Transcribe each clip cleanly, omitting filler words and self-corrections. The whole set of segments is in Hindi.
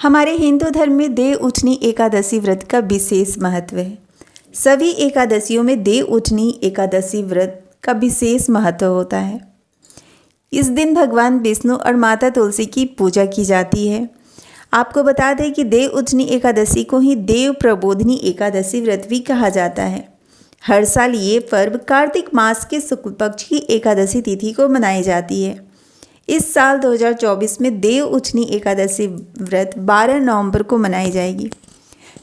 हमारे हिंदू धर्म में देव उठनी एकादशी व्रत का विशेष महत्व है। सभी एकादशियों में देव उठनी एकादशी व्रत का विशेष महत्व होता है। इस दिन भगवान विष्णु और माता तुलसी की पूजा की जाती है। आपको बता दें कि देव उठनी एकादशी को ही देव प्रबोधिनी एकादशी व्रत भी कहा जाता है। हर साल ये पर्व कार्तिक मास के शुक्ल पक्ष की एकादशी तिथि को मनाई जाती है। इस साल 2024 में देव उठनी एकादशी व्रत 12 नवंबर को मनाई जाएगी।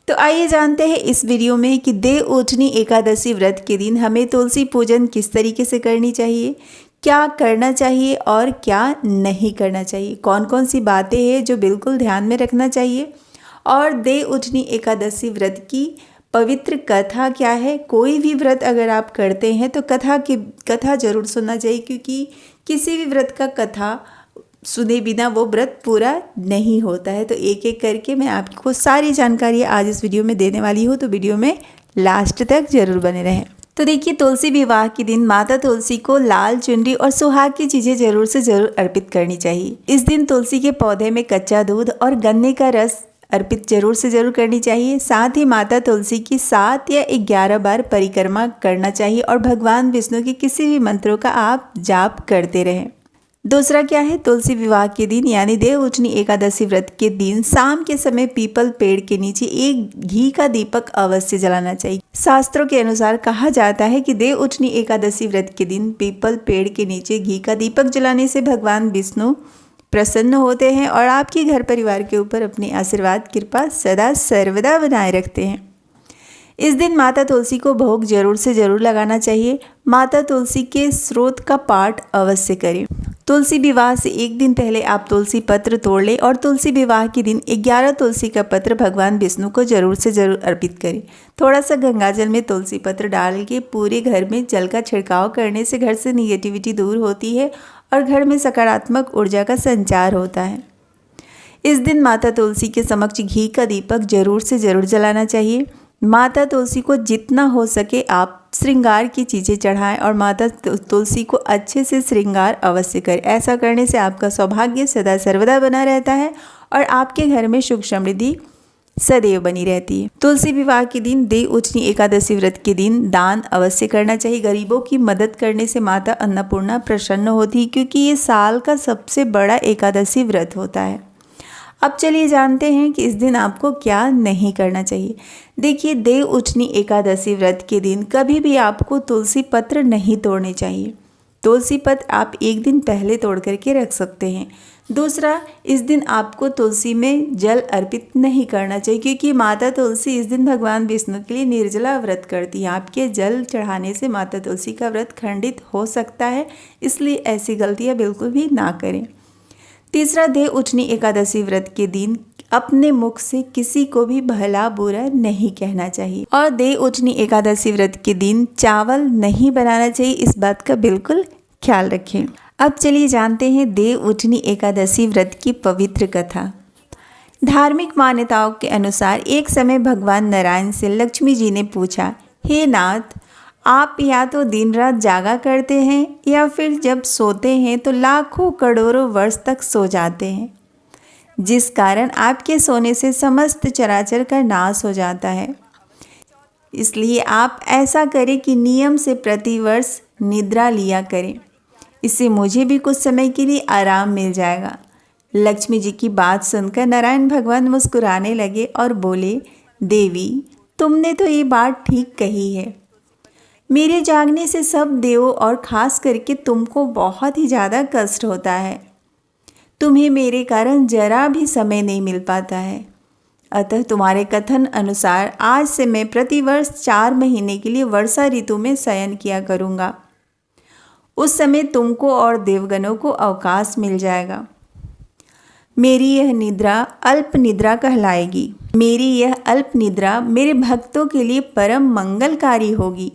तो आइए जानते हैं इस वीडियो में कि देव उठनी एकादशी व्रत के दिन हमें तुलसी पूजन किस तरीके से करनी चाहिए, क्या करना चाहिए और क्या नहीं करना चाहिए, कौन कौन सी बातें हैं जो बिल्कुल ध्यान में रखना चाहिए, और देव उठनी एकादशी व्रत की पवित्र कथा क्या है। कोई भी व्रत अगर आप करते हैं तो कथा जरूर सुनना चाहिए, क्योंकि किसी भी व्रत का कथा सुने बिना वो व्रत पूरा नहीं होता है। तो एक एक करके मैं आपको सारी जानकारी आज इस वीडियो में देने वाली हूँ, तो वीडियो में लास्ट तक जरूर बने रहें। तो देखिए, तुलसी विवाह के दिन माता तुलसी को लाल चुनरी और सुहाग की चीज़ें जरूर से जरूर अर्पित करनी चाहिए। इस दिन तुलसी के पौधे में कच्चा दूध और गन्ने का रस अर्पित जरूर से जरूर करनी चाहिए। साथ ही माता तुलसी की 7 या 11 बार परिक्रमा करना चाहिए और भगवान विष्णु के किसी भी मंत्रों का आप जाप करते रहें। दूसरा क्या है, तुलसी विवाह के दिन यानी देव उठनी एकादशी व्रत के दिन शाम के समय पीपल पेड़ के नीचे एक घी का दीपक अवश्य जलाना चाहिए। शास्त्रों के अनुसार कहा जाता है कि देव उठनी एकादशी व्रत के दिन पीपल पेड़ के नीचे घी का दीपक जलाने से भगवान विष्णु प्रसन्न होते हैं और आपके घर परिवार के ऊपर अपनी आशीर्वाद कृपा सदा सर्वदा बनाए रखते हैं। इस दिन माता तुलसी को भोग जरूर से जरूर लगाना चाहिए। माता तुलसी के स्रोत का पाठ अवश्य करें। तुलसी विवाह से एक दिन पहले आप तुलसी पत्र तोड़ लें और तुलसी विवाह के दिन 11 तुलसी का पत्र भगवान विष्णु को जरूर से जरूर अर्पित करें। थोड़ा सा गंगाजल में तुलसी पत्र डाल के पूरे घर में जल का छिड़काव करने से घर से निगेटिविटी दूर होती है और घर में सकारात्मक ऊर्जा का संचार होता है। इस दिन माता तुलसी के समक्ष घी का दीपक जरूर से जरूर जलाना चाहिए। माता तुलसी को जितना हो सके आप श्रृंगार की चीज़ें चढ़ाएं और माता तुलसी को अच्छे से श्रृंगार अवश्य करें। ऐसा करने से आपका सौभाग्य सदा सर्वदा बना रहता है और आपके घर में सुख समृद्धि सदैव बनी रहती है। तुलसी विवाह के दिन देव उठनी एकादशी व्रत के दिन दान अवश्य करना चाहिए। गरीबों की मदद करने से माता अन्नपूर्णा प्रसन्न होती है, क्योंकि ये साल का सबसे बड़ा एकादशी व्रत होता है। अब चलिए जानते हैं कि इस दिन आपको क्या नहीं करना चाहिए। देखिए, देव उठनी एकादशी व्रत के दिन कभी भी आपको तुलसी पत्र नहीं तोड़ने चाहिए। तुलसी पत्र आप एक दिन पहले तोड़ करके रख सकते हैं। दूसरा, इस दिन आपको तुलसी में जल अर्पित नहीं करना चाहिए, क्योंकि माता तुलसी इस दिन भगवान विष्णु के लिए निर्जला व्रत करती है। आपके जल चढ़ाने से माता तुलसी का व्रत खंडित हो सकता है, इसलिए ऐसी गलतियाँ बिल्कुल भी ना करें। तीसरा, देव उठनी एकादशी व्रत के दिन अपने मुख से किसी को भी भला बुरा नहीं कहना चाहिए और देव उठनी एकादशी व्रत के दिन चावल नहीं बनाना चाहिए। इस बात का बिल्कुल ख्याल रखें। अब चलिए जानते हैं देव उठनी एकादशी व्रत की पवित्र कथा। धार्मिक मान्यताओं के अनुसार एक समय भगवान नारायण से लक्ष्मी जी ने पूछा, हे नाथ, आप या तो दिन रात जागा करते हैं या फिर जब सोते हैं तो लाखों करोड़ों वर्ष तक सो जाते हैं, जिस कारण आपके सोने से समस्त चराचर का नाश हो जाता है। इसलिए आप ऐसा करें कि नियम से प्रतिवर्ष निद्रा लिया करें। इससे मुझे भी कुछ समय के लिए आराम मिल जाएगा। लक्ष्मी जी की बात सुनकर नारायण भगवान मुस्कुराने लगे और बोले, देवी, तुमने तो ये बात ठीक कही है। मेरे जागने से सब देवों और ख़ास करके तुमको बहुत ही ज़्यादा कष्ट होता है। तुम्हें मेरे कारण जरा भी समय नहीं मिल पाता है। अतः तुम्हारे कथन अनुसार आज से मैं प्रतिवर्ष 4 महीने के लिए वर्षा ऋतु में शयन किया करूँगा। उस समय तुमको और देवगणों को अवकाश मिल जाएगा। मेरी यह निद्रा अल्प निद्रा कहलाएगी। मेरी यह अल्प निद्रा मेरे भक्तों के लिए परम मंगलकारी होगी।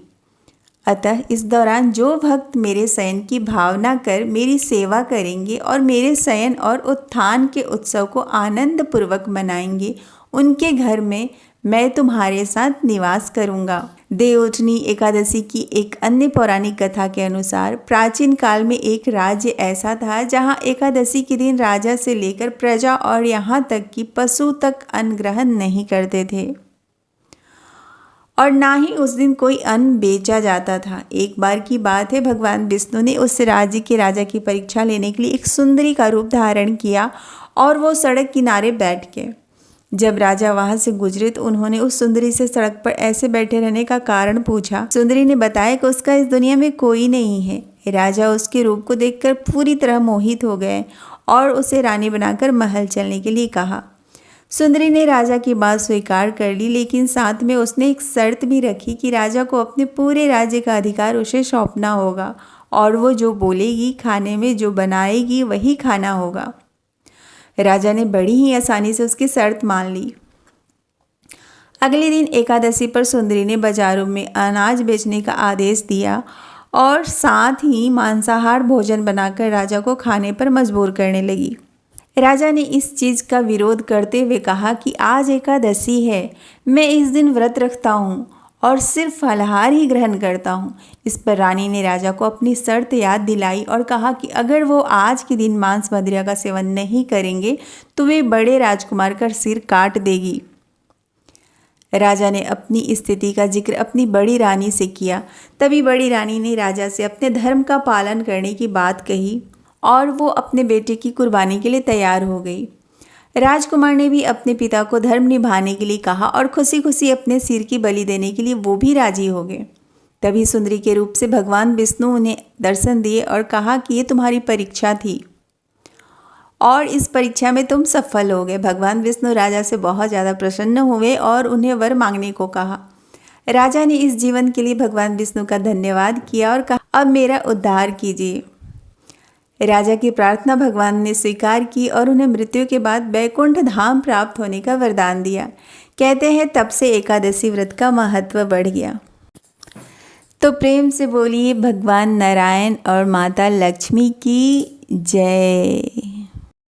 अतः इस दौरान जो भक्त मेरे शयन की भावना कर मेरी सेवा करेंगे और मेरे शयन और उत्थान के उत्सव को आनंद पूर्वक मनाएंगे, उनके घर में मैं तुम्हारे साथ निवास करूंगा। देवउठनी एकादशी की एक अन्य पौराणिक कथा के अनुसार प्राचीन काल में एक राज्य ऐसा था जहां एकादशी के दिन राजा से लेकर प्रजा और यहाँ तक कि पशु तक अन्न ग्रहण नहीं करते थे और ना ही उस दिन कोई अन्न बेचा जाता था। एक बार की बात है, भगवान विष्णु ने उस राज्य के राजा की परीक्षा लेने के लिए एक सुंदरी का रूप धारण किया और वो सड़क किनारे बैठ गए। जब राजा वहां से गुजरे तो उन्होंने उस सुंदरी से सड़क पर ऐसे बैठे रहने का कारण पूछा। सुंदरी ने बताया कि उसका इस दुनिया में कोई नहीं है। राजा उसके रूप को देखकर पूरी तरह मोहित हो गए और उसे रानी बनाकर महल चलने के लिए कहा। सुंदरी ने राजा की बात स्वीकार कर ली, लेकिन साथ में उसने एक शर्त भी रखी कि राजा को अपने पूरे राज्य का अधिकार उसे सौंपना होगा और वो जो बोलेगी, खाने में जो बनाएगी वही खाना होगा। राजा ने बड़ी ही आसानी से उसकी शर्त मान ली। अगले दिन एकादशी पर सुंदरी ने बाजारों में अनाज बेचने का आदेश दिया और साथ ही मांसाहार भोजन बनाकर राजा को खाने पर मजबूर करने लगी। राजा ने इस चीज़ का विरोध करते हुए कहा कि आज एकादशी है, मैं इस दिन व्रत रखता हूँ और सिर्फ फलाहार ही ग्रहण करता हूँ। इस पर रानी ने राजा को अपनी शर्त याद दिलाई और कहा कि अगर वो आज के दिन मांस मदिरा का सेवन नहीं करेंगे तो वे बड़े राजकुमार का सिर काट देगी। राजा ने अपनी स्थिति का जिक्र अपनी बड़ी रानी से किया। तभी बड़ी रानी ने राजा से अपने धर्म का पालन करने की बात कही और वो अपने बेटे की कुर्बानी के लिए तैयार हो गई। राजकुमार ने भी अपने पिता को धर्म निभाने के लिए कहा और खुशी खुशी अपने सिर की बलि देने के लिए वो भी राजी हो गए। तभी सुंदरी के रूप से भगवान विष्णु उन्हें दर्शन दिए और कहा कि ये तुम्हारी परीक्षा थी और इस परीक्षा में तुम सफल हो गए। भगवान विष्णु राजा से बहुत ज़्यादा प्रसन्न हुए और उन्हें वर मांगने को कहा। राजा ने इस जीवन के लिए भगवान विष्णु का धन्यवाद किया और कहा, अब मेरा उद्धार कीजिए। राजा की प्रार्थना भगवान ने स्वीकार की और उन्हें मृत्यु के बाद बैकुंठ धाम प्राप्त होने का वरदान दिया। कहते हैं तब से एकादशी व्रत का महत्व बढ़ गया। तो प्रेम से बोलिए भगवान नारायण और माता लक्ष्मी की जय।